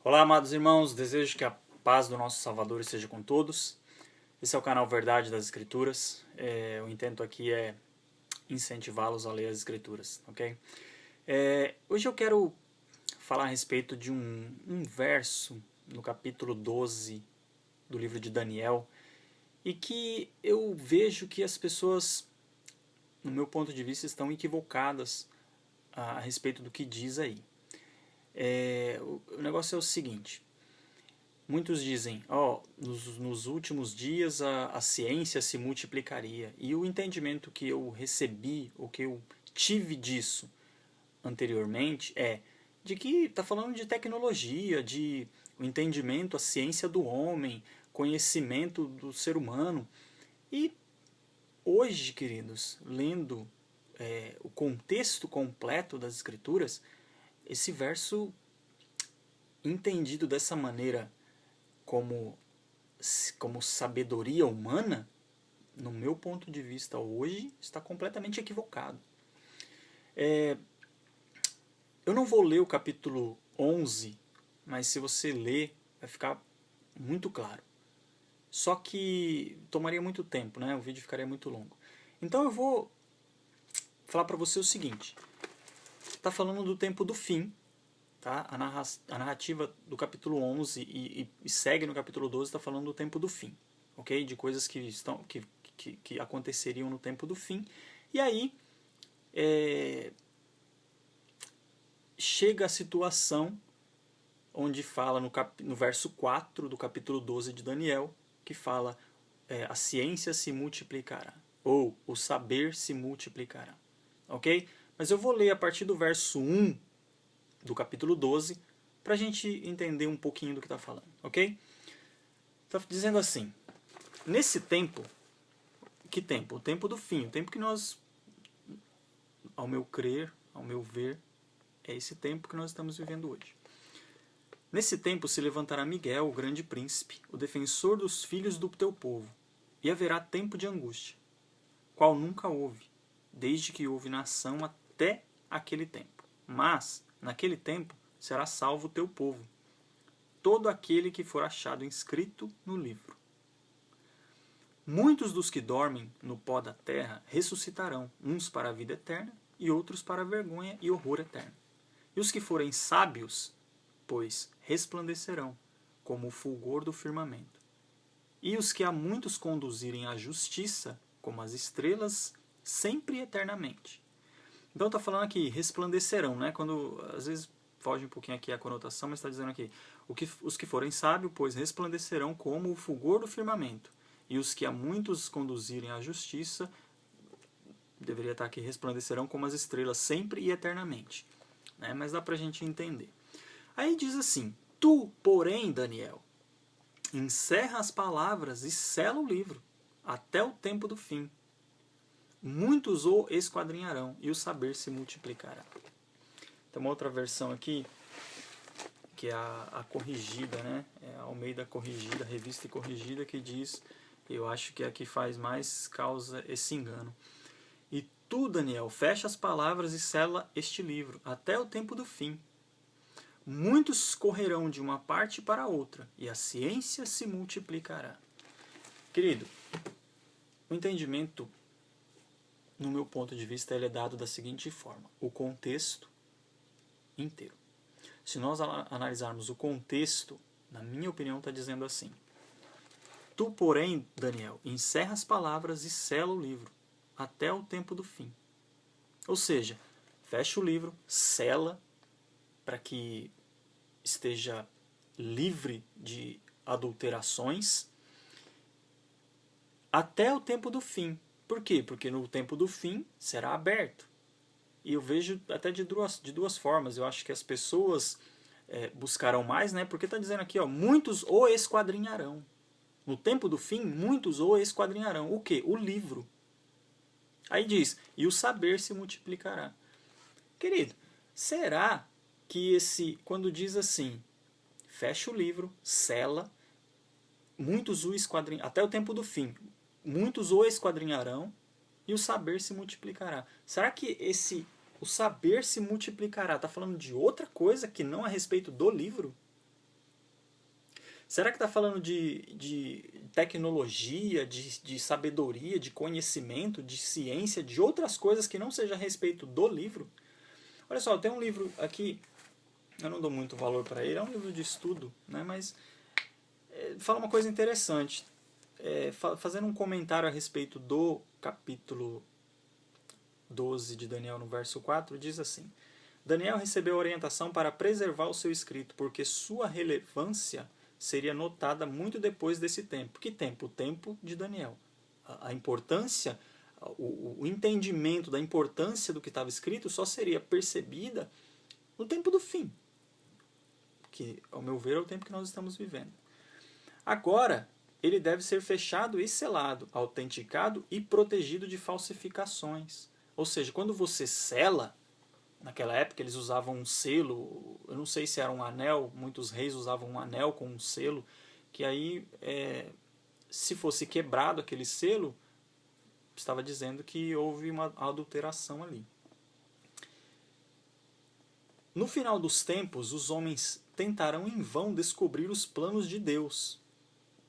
Olá, amados irmãos, desejo que a paz do nosso Salvador esteja com todos. Esse é o canal Verdade das Escrituras. O intento aqui é incentivá-los a ler as Escrituras, ok? Hoje eu quero falar a respeito de um verso no capítulo 12 do livro de Daniel e que eu vejo que as pessoas, no meu ponto de vista, estão equivocadas a respeito do que diz aí. O negócio é o seguinte: muitos dizem, nos últimos dias a ciência se multiplicaria. E o entendimento que eu recebi, o que eu tive disso anteriormente é de que está falando de tecnologia, de o entendimento, a ciência do homem, conhecimento do ser humano. E hoje, queridos, lendo o contexto completo das Escrituras, esse verso entendido dessa maneira como sabedoria humana, no meu ponto de vista hoje, está completamente equivocado. Eu não vou ler o capítulo 11, mas se você ler, vai ficar muito claro. Só que tomaria muito tempo, né? O vídeo ficaria muito longo. Então eu vou falar para você o seguinte. Está falando do tempo do fim. Tá? A narrativa do capítulo 11 e segue no capítulo 12 está falando do tempo do fim, ok? De coisas que aconteceriam no tempo do fim. E aí chega a situação onde fala no verso 4 do capítulo 12 de Daniel, que fala a ciência se multiplicará, ou o saber se multiplicará, ok? Mas eu vou ler a partir do verso 1 do capítulo 12, para a gente entender um pouquinho do que está falando, ok? Está dizendo assim: nesse tempo, que tempo? O tempo do fim, o tempo que nós, ao meu crer, ao meu ver, é esse tempo que nós estamos vivendo hoje. Nesse tempo se levantará Miguel, o grande príncipe, o defensor dos filhos do teu povo, e haverá tempo de angústia, qual nunca houve, desde que houve nação até aquele tempo. Mas naquele tempo será salvo o teu povo, todo aquele que for achado inscrito no livro. Muitos dos que dormem no pó da terra ressuscitarão, uns para a vida eterna e outros para a vergonha e horror eterno. E os que forem sábios, pois, resplandecerão, como o fulgor do firmamento. E os que a muitos conduzirem à justiça, como as estrelas, sempre e eternamente. Então está falando aqui, resplandecerão, né? Quando às vezes foge um pouquinho aqui a conotação, mas está dizendo aqui, os que forem sábios, pois resplandecerão como o fulgor do firmamento. E os que a muitos conduzirem à justiça, deveria estar aqui, resplandecerão como as estrelas, sempre e eternamente. Né? Mas dá para a gente entender. Aí diz assim: tu, porém, Daniel, encerra as palavras e sela o livro, até o tempo do fim. Muitos o esquadrinharão, e o saber se multiplicará. Tem uma outra versão aqui, que é a corrigida, né? É a Almeida corrigida, revista e corrigida, que diz, eu acho que é a que faz mais causa esse engano. E tu, Daniel, fecha as palavras e sela este livro, até o tempo do fim. Muitos correrão de uma parte para outra, e a ciência se multiplicará. Querido, o entendimento, no meu ponto de vista, ele é dado da seguinte forma: o contexto inteiro. Se nós analisarmos o contexto, na minha opinião, está dizendo assim: tu, porém, Daniel, encerra as palavras e sela o livro, até o tempo do fim. Ou seja, fecha o livro, sela, para que esteja livre de adulterações, até o tempo do fim. Por quê? Porque no tempo do fim será aberto. E eu vejo até de duas formas. Eu acho que as pessoas buscarão mais, né? Porque está dizendo aqui, ó, muitos o esquadrinharão. No tempo do fim, muitos o esquadrinharão. O quê? O livro. Aí diz, e o saber se multiplicará. Querido, será que quando diz assim, fecha o livro, sela, muitos o esquadrinharão, até o tempo do fim, muitos o esquadrinharão, e o saber se multiplicará. Será que o saber se multiplicará está falando de outra coisa que não a respeito do livro? Será que está falando de tecnologia, de sabedoria, de conhecimento, de ciência, de outras coisas que não seja a respeito do livro? Olha só, tem um livro aqui, eu não dou muito valor para ele, é um livro de estudo, né, mas fala uma coisa interessante. Fazendo um comentário a respeito do capítulo 12 de Daniel, no verso 4, diz assim: Daniel recebeu orientação para preservar o seu escrito, porque sua relevância seria notada muito depois desse tempo. Que tempo? O tempo de Daniel. A importância, o entendimento da importância do que estava escrito só seria percebida no tempo do fim, que, ao meu ver, é o tempo que nós estamos vivendo. Agora, ele deve ser fechado e selado, autenticado e protegido de falsificações. Ou seja, quando você sela, naquela época eles usavam um selo, eu não sei se era um anel, muitos reis usavam um anel com um selo, que aí, se fosse quebrado aquele selo, estava dizendo que houve uma adulteração ali. No final dos tempos, os homens tentarão em vão descobrir os planos de Deus.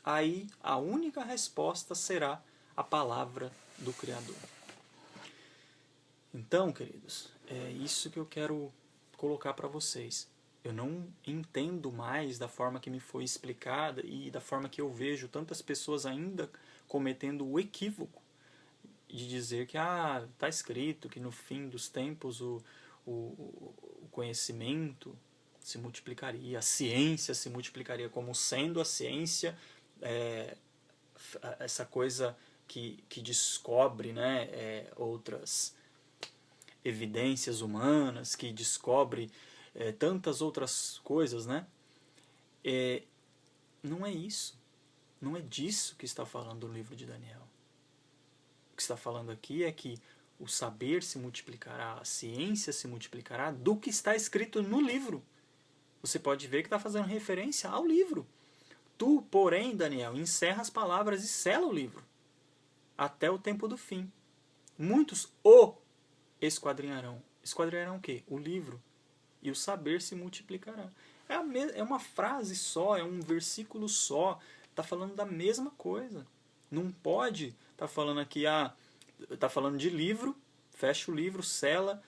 Aí a única resposta será a palavra do Criador. Então, queridos, é isso que eu quero colocar para vocês. Eu não entendo mais da forma que me foi explicada e da forma que eu vejo tantas pessoas ainda cometendo o equívoco de dizer que está escrito que no fim dos tempos o conhecimento se multiplicaria, a ciência se multiplicaria, como sendo a ciência essa coisa que descobre, né, outras evidências humanas, que descobre tantas outras coisas, né? Não é isso. Não é disso que está falando o livro de Daniel. O que está falando aqui é que o saber se multiplicará, a ciência se multiplicará do que está escrito no livro. Você pode ver que está fazendo referência ao livro. Tu, porém, Daniel, encerra as palavras e sela o livro, até o tempo do fim. Muitos o esquadrinharão. Esquadrinharão o quê? O livro. E o saber se multiplicará. É uma frase só, é um versículo só. Está falando da mesma coisa. Não pode estar falando aqui, está falando de livro, fecha o livro, sela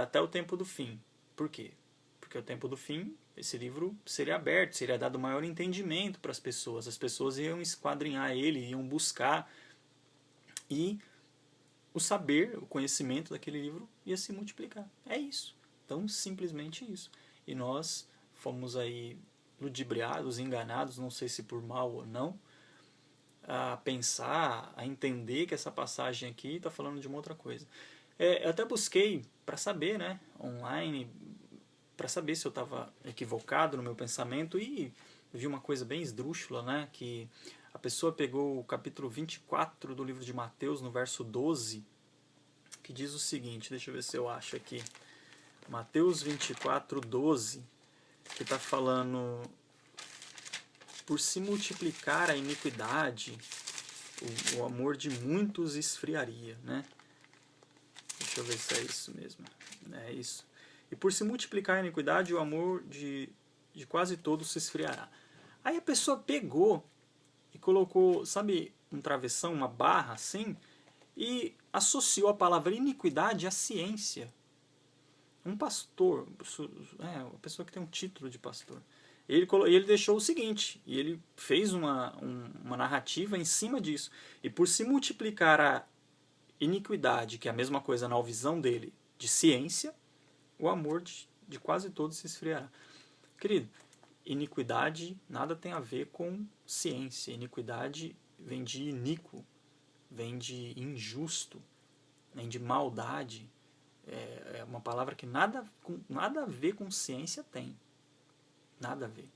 até o tempo do fim. Por quê? Porque o tempo do fim, esse livro seria aberto, seria dado maior entendimento para as pessoas. As pessoas iam esquadrinhar ele, iam buscar, e o saber, o conhecimento daquele livro ia se multiplicar. É isso. Então, simplesmente isso. E nós fomos aí ludibriados, enganados, não sei se por mal ou não, a pensar, a entender que essa passagem aqui está falando de uma outra coisa. Eu até busquei para saber, né, online, para saber se eu estava equivocado no meu pensamento, e vi uma coisa bem esdrúxula, né, que a pessoa pegou o capítulo 24 do livro de Mateus, no verso 12, que diz o seguinte, deixa eu ver se eu acho aqui, Mateus 24, 12, que está falando: por se multiplicar a iniquidade, o amor de muitos esfriaria, né? Deixa eu ver se é isso mesmo. É isso. E por se multiplicar a iniquidade, o amor de quase todos se esfriará. Aí a pessoa pegou e colocou, sabe, um travessão, uma barra assim, e associou a palavra iniquidade à ciência. Um pastor, uma pessoa que tem um título de pastor, ele deixou o seguinte, e ele fez uma narrativa em cima disso. E por se multiplicar a iniquidade, que é a mesma coisa na visão dele, de ciência, o amor de quase todos se esfriará. Querido, iniquidade nada tem a ver com ciência. Iniquidade vem de iníquo, vem de injusto, vem de maldade. É uma palavra que nada a ver com ciência tem. Nada a ver.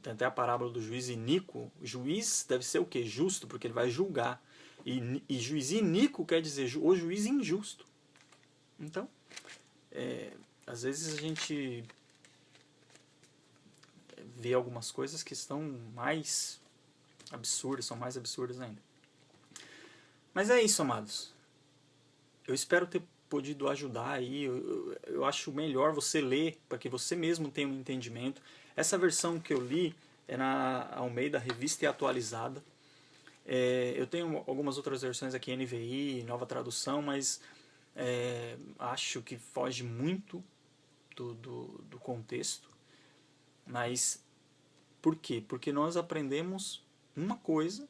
Tem até a parábola do juiz iníquo. O juiz deve ser o quê? Justo, porque ele vai julgar. E juiz iníquo quer dizer o juiz injusto. Então, às vezes a gente vê algumas coisas que estão mais absurdas, são mais absurdas ainda. Mas é isso, amados. Eu espero ter podido ajudar aí. Eu acho melhor você ler, para que você mesmo tenha um entendimento. Essa versão que eu li é na Almeida, Revista e Atualizada. Eu tenho algumas outras versões aqui, NVI, Nova Tradução, mas acho que foge muito do contexto. Mas por quê? Porque nós aprendemos uma coisa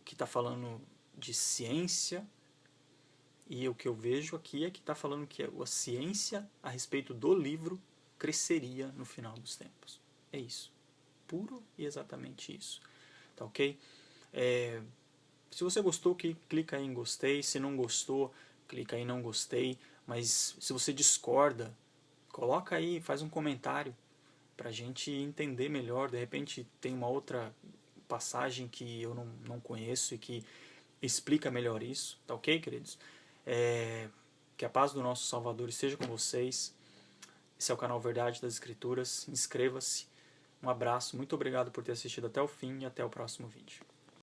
que está falando de ciência, e o que eu vejo aqui é que está falando que a ciência a respeito do livro cresceria no final dos tempos. É isso. Puro e exatamente isso. Tá ok? Se você gostou, clica aí em gostei. Se não gostou, clica aí em não gostei. Mas se você discorda, coloca aí, faz um comentário pra gente entender melhor. De repente tem uma outra passagem que eu não conheço e que explica melhor isso. Tá ok, queridos? Que a paz do nosso Salvador esteja com vocês. Esse é o canal Verdade das Escrituras. Inscreva-se. Um abraço, muito obrigado por ter assistido até o fim e até o próximo vídeo.